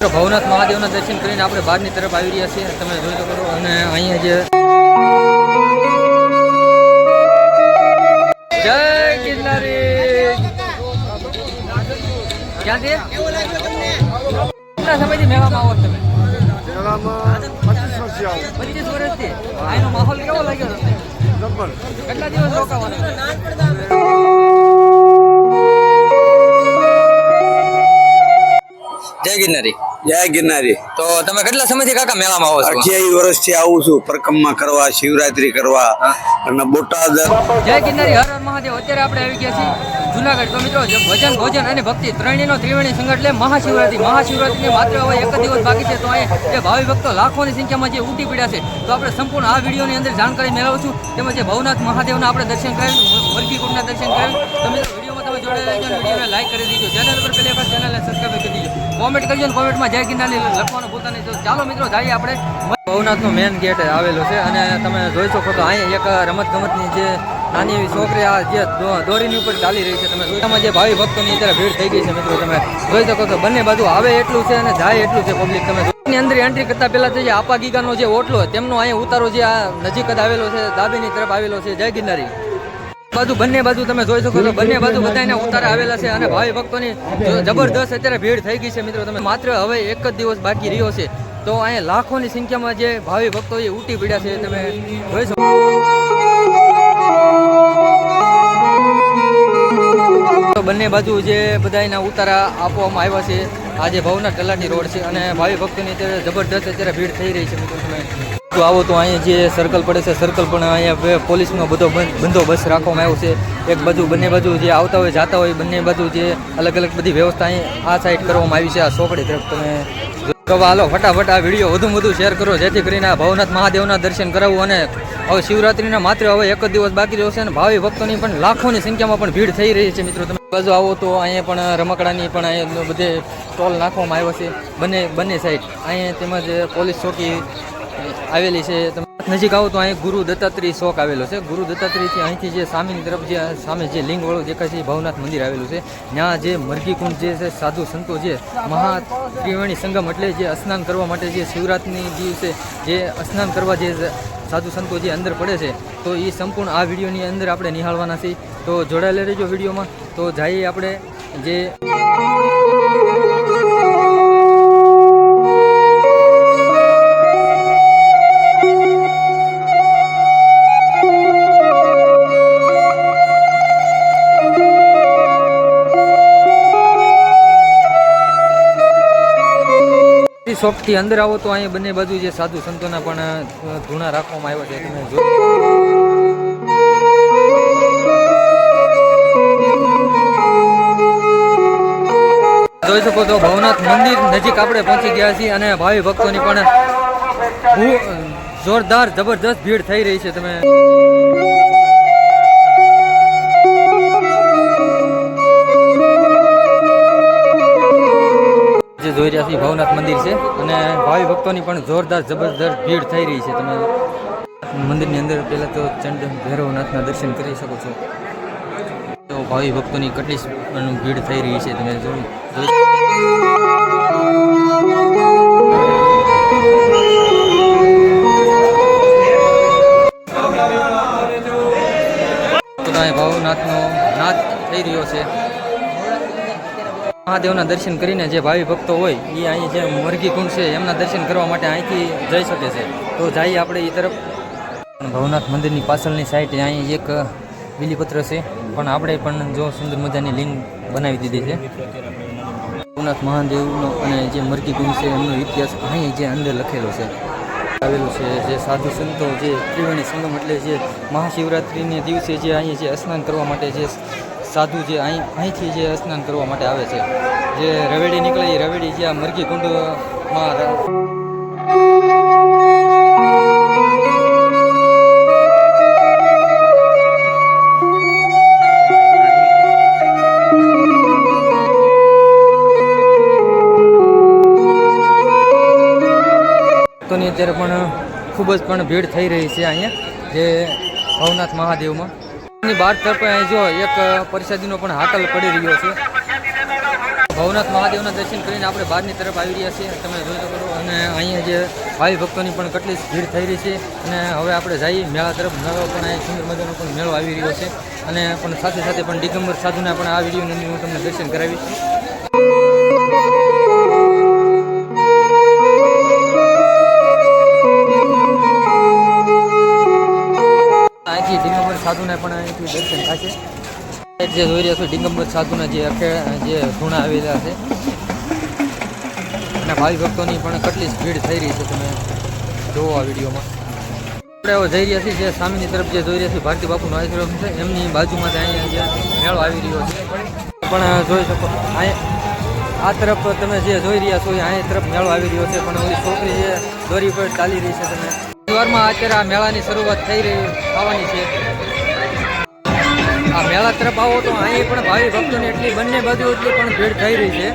ભવનાથ મહાદેવના દર્શન કરીને આપણે બહારની તરફ આવી રહ્યા છીએ, તમે જોઈ શકો છો. અને અહીંયા જે જય ગિરનારી ક્યાંથી કેટલા સમયથી મેળામાં આવો તમે? 25 વર્ષથી. અહીંનો માહોલ કેવો લાગ્યો તમને? કેટલા દિવસ રોકાવાના? જય ગિરનારી. જય ગિરનારી. તો તમે કેટલા સમયથી કાકા મેળામાં આવો છો? 28 વર્ષથી આવું છું પરિક્રમા કરવા, શિવરાત્રી કરવા અને બોટાદ. જય ગિરનારી, હર હર મહાદેવ. અત્યારે આપણે આવી ગયા છીએ જુનાગઢ. તો મિત્રો ભજન, ભોજન અને ભક્તિ ત્રણેયનો ત્રિવેણી સંગઠ એટલે મહાશિવરાત્રી માત્ર હવે એક જ દિવસ બાકી છે. તો અહીંયા જે ભાવિ ભક્તો લાખોની સંખ્યામાં જે ઉમટી પડ્યા છે, તો આપણે સંપૂર્ણ આ વિડીયોની અંદર જાણકારી મેળવશું. તેમજ જે ભવનાથ મહાદેવના આપણે દર્શન કરાવ્યું, મરઘીકુંડના દર્શન કરાવ્યું. તો મિત્રો વિડીયોમાં તમે જોડાઈ રહેજો, વિડીયોને લાઈક કરી દીજો, ચેનલ પર પહેલી વખત ચેનલને સબસ્ક્રાઈબ કરી દીજો, કોમેન્ટ કરજો અને કોમેન્ટમાં જય ગિરનારી લખવાનું ભૂલતા નહીં. તો ચાલો મિત્રો જઈએ આપણે. ભવનાથનો મેન ગેટ આવેલો છે અને તમે જોઈ શકો તો અહીંયા એક રમતગમતની જે નાની એવી છોકરી આ જે દોરીની ઉપર ચાલી રહી છે. તમે જોઈમાં જે ભાવિ ભક્તોની અત્યારે ભીડ થઈ ગઈ છે મિત્રો, તમે જોઈ શકો તો બંને બાજુ આવે એટલું છે અને જાય એટલું છે પબ્લિક. તમે ની અંદર એન્ટ્રી કરતા પહેલા જે આપા ગીગાનો જે ઓટલો તેમનો અહીંયા ઉતારો જે આ નજીક જ આવેલો છે, દાબીની તરફ આવેલો છે. જય ગિરનારી બાજુ બંને બાજુ તમે જોઈ શકો છો, બંને બાજુ બધાને ઉતારે આવેલા છે અને ભાવિ ભક્તોની જબરદસ્ત અત્યારે ભીડ થઈ ગઈ છે મિત્રો. તમે માત્ર હવે એક જ દિવસ બાકી રહ્યો છે, તો અહીંયા લાખોની સંખ્યામાં જે ભાવિ ભક્તો એ ઉટી પડ્યા છે. તમે જોઈ શકો બંને બાજુ જે બધાના ઉતારા આપવામાં આવ્યા છે. આજે ભવનાથ તલાટી રોડ છે અને ભાવિ ભક્તોની અત્યારે જબરદસ્ત અત્યારે ભીડ થઈ રહી છે મિત્રો. તમે જો આવો તો અહીંયા જે સર્કલ પડે છે, સર્કલ પણ અહીંયા પોલીસનો બધો બંદોબસ્ત રાખવામાં આવ્યો છે. એક બાજુ બંને બાજુ જે આવતા હોય જાતા હોય બંને બાજુ જે અલગ અલગ બધી વ્યવસ્થા અહીં આ સાઈડ કરવામાં આવી છે, આ ચોકડી તરફ. તમે તો હાલો ફટાફટ આ વિડીયો વધુ શેર કરો, જેથી કરીને આ ભવનાથ મહાદેવના દર્શન કરાવવું. અને હવે શિવરાત્રિના માત્ર હવે એક જ દિવસ બાકી રહ્યો છે અને ભાવિ ભક્તોની પણ લાખોની સંખ્યામાં પણ ભીડ થઈ રહી છે મિત્રો. તમે બાજુ આવો તો અહીંયા પણ રમકડાની પણ અહીંયા બધે સ્ટોલ નાખવામાં આવ્યો છે બંને સાઈડ. અહીંયા તેમજ પોલીસ ચોકી આવેલી છે. તમે નજીક આવો તો અહીંયા ગુરુ દત્તાત્રેય ચોક આવેલો છે. ગુરુ દત્તાત્રેયથી અહીંથી જે સામેની તરફ જે સામે જે લિંગવાળું દેખાય છે ભવનાથ મંદિર આવેલું છે. ત્યાં જે મરઘીકુંડ જે છે, સાધુ સંતો જે ત્રિવેણી સંગમ એટલે જે સ્નાન કરવા માટે જે શિવરાત્રિની દિવસે જે સ્નાન કરવા જે સાધુ સંતો જે અંદર પડે છે, તો એ સંપૂર્ણ આ વિડીયોની અંદર આપણે નિહાળવાના છીએ. તો જોડાયેલા રહેજો વિડીયોમાં. તો જઈએ આપણે જે શોપથી અંદર આવો તો અહીંયા બંને બાજુ જે સાધુ સંતોના પણ ધૂણા રાખવામાં આવ્યા છે. તમે જોઈ શકો તો ભવનાથ મંદિર નજીક આપણે પહોંચી ગયા છીએ અને ભાવિ ભક્તોની પણ જોરદાર જબરદસ્ત ભીડ થઈ રહી છે. તમે જે જોઈ રહ્યા છીએ ભવનાથ મંદિર છે અને ભાવિ ભક્તોની પણ જોરદાર જબરદસ્ત ભીડ થઈ રહી છે. તમે મંદિરની અંદર પહેલાં તો ચંડ ભૈરવનાથના દર્શન કરી શકો છો. તો ભાવિ ભક્તોની કેટલી ભીડ થઈ રહી છે તમે જોઈ ભવનાથનો નાદ થઈ રહ્યો છે. મહાદેવના દર્શન કરીને જે ભાવિ ભક્તો હોય એ અહીં જે મરઘીકુંડ છે એમના દર્શન કરવા માટે અહીંથી જઈ શકે છે. તો જઈએ આપણે એ તરફ. ભવનાથ મંદિરની પાછળની સાઈડ અહીં એક બીલીપત્ર છે, પણ આપણે પણ જો સુંદર મજાની લિંગ બનાવી દીધી છે. ભવનાથ મહાદેવનો અને જે મરઘીકુંડ છે એમનો ઇતિહાસ અહીં જે અંદર લખેલો છે આવેલું છે. જે સાધુ સંતો જે ત્રિવેણી સંગમ એટલે જે મહાશિવરાત્રિને દિવસે જે અહીં જે સ્નાન કરવા માટે જે સાધુ જે અહીંથી જે સ્નાન કરવા માટે આવે છે, જે રવેડી નીકળે એ રવેડી જે આ મરઘીકુંડમાં તોની અત્યારે પણ ખૂબ જ પણ ભીડ થઈ રહી છે અહીંયા જે ભવનાથ મહાદેવમાં. બહાર તરફ અહીં જો એક પ્રસાદીનો પણ હાકલ પડી રહ્યો છે. ભવનાથ મહાદેવના દર્શન કરીને આપણે બહારની તરફ આવી રહ્યા છીએ, તમે જોઈ શકો છો. અને અહીંયા જે ભાવિ ભક્તોની પણ કેટલી ભીડ થઈ રહી છે. અને હવે આપણે જઈએ મેળા તરફ. નવો પણ અહીં સુંદર મજાનો પણ મેળો આવી રહ્યો છે. અને પણ સાથે સાથે પણ દિગંબર સાધુના પણ આ વિડીયોની અંદર હું તમને દર્શન કરાવીશ. અહીંથી દિગંબર સાધુના પણ અહીંથી દર્શન થશે. જે જોઈ રહ્યા છો દિગંબર સાધુના જે ધૂણા આવેલા છે અને ભાવિ ભક્તોની પણ કેટલી ભીડ થઈ રહી છે, તમે જોવો આ વિડીયોમાં. આપણે હવે જઈ રહ્યા છીએ જે સામેની તરફ જે જોઈ રહ્યા છીએ ભારતી બાપુનો આશ્રમ છે, એમની બાજુમાં અહીંયા જે મેળો આવી રહ્યો છે પણ જોઈ શકો. આ તરફ તમે જે જોઈ રહ્યા છો અહીંયા તરફ મેળો આવી રહ્યો છે, પણ ઓલી છોકરી જે દોરી પર ચાલી રહી છે. તમે સવારમાં અત્યારે આ મેળાની શરૂઆત થવાની છે. આ મેળા તરફ આવો તો અહીં પણ ભાવિ ભક્તોની એટલી બંને બાજુ એટલી પણ ભીડ થઈ રહી છે.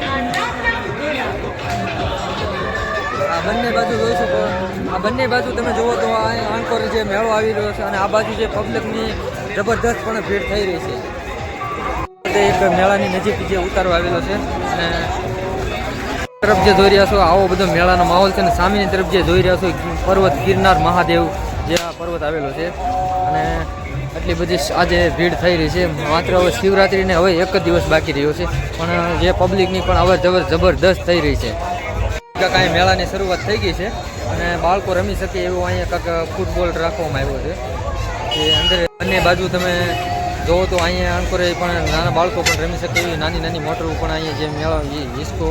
આ બંને બાજુ જોઈ શકો. આ બંને બાજુ તમે જુઓ તો આંકોર જે મેળો આવી રહ્યો છે અને આ બાજુ જે પબ્લિકની જબરદસ્ત પણ ભીડ થઈ રહી છે. એક મેળાની નજીક જે ઉતારો આવેલો છે અને તરફ જે જોઈ રહ્યા છો આવો બધો મેળાનો માહોલ છે. અને સામેની તરફ જે જોઈ રહ્યા છો પર્વત ગિરનાર મહાદેવ જે આ પર્વત આવેલો છે. અને એટલી બધી આજે ભીડ થઈ રહી છે. માત્ર હવે શિવરાત્રિને હવે એક જ દિવસ બાકી રહ્યો છે, પણ જે પબ્લિકની પણ અવર જવર જબરદસ્ત થઈ રહી છે. કાંઈ મેળાની શરૂઆત થઈ ગઈ છે અને બાળકો રમી શકે એવું અહીંયા કાંઈક ફૂટબોલ રાખવામાં આવ્યો છે. એ અંદર બંને બાજુ તમે જોવો તો અહીંયા અંકોરે પણ નાના બાળકો પણ રમી શકે એવી નાની નાની મોટરો પણ અહીંયા જે મેળો હિસ્કો.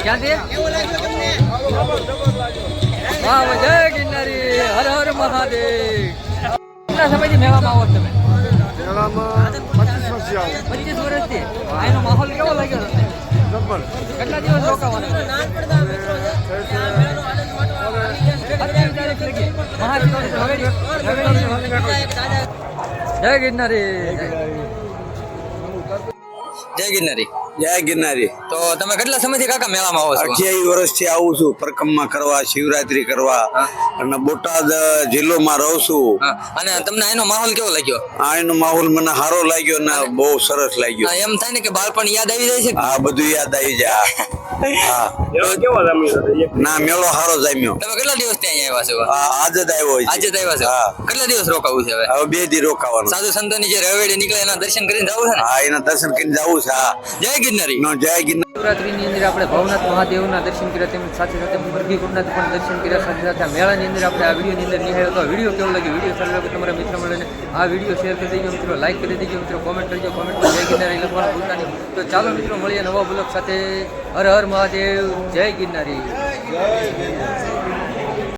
ક્યાંથી જય ગિરનારી, હર હર મહાદેવ. કેટલા સમયથી મેળામાં આવો તમે? 25 વર્ષથી. આનો માહોલ કેવો લાગ્યો તમને? કેટલા દિવસ રોકાવાના? જય ગિરનારી. જય ગિરનારી. જય ગિરનારી. તો તમે કેટલા સમયથી કાકા મેળામાં આવો છો? 28 વર્ષથી આવું છું પરિક્રમા કરવા, શિવરાત્રી કરવા. અને બોટાદ જિલ્લોમાં રહું છું. અને તમને એનો માહોલ કેવો લાગ્યો? એનો માહોલ મને સારો લાગ્યો ને બહુ સરસ લાગ્યો. એમ થાય ને કે બાળપણ યાદ આવી જાય છે. હા, બધું યાદ આવી જાય. હા, ના મેળો સારો જામ્યો. તમે કેટલા દિવસ ત્યાં આવ્યા છો? આજે જ આવ્યો. આજે જ આવ્યા છો? કેટલા દિવસ રોકાવું છે હવે? 2 દી રોકાવાનું. સાધુ સંતોની જે રવેડે નીકળે એના દર્શન કરીને જવું છે ને? હા, એના દર્શન કરીને જવું છે. જય ગિરનારી. જય ગિરનારી. શિવરાત્રીની અંદર આપણે ભવનાથ મહાદેવના દર્શન કર્યા, તેમજ સાથે સાથે મરઘીકુંડના પણ દર્શન કર્યા. સાથે સાથે મેળાની અંદર આપણે આ વિડીયોની અંદર નિહાળ્યો. તો વિડીયો કેવો લાગ્યો? વિડીયો સારો લાગે તમારા મિત્રો મળીને આ વિડીયો શેર કરી દેજો મિત્રો, લાઈક કરી દેજો મિત્રો, કોમેન્ટ કરજો. કોમેન્ટમાં જય ગિરનારી લખવાનું ભૂલતા નહીં. તો ચાલો મિત્રો મળીએ નવા બ્લોગ સાથે. હર હર મહાદેવ. જય ગિરનારી.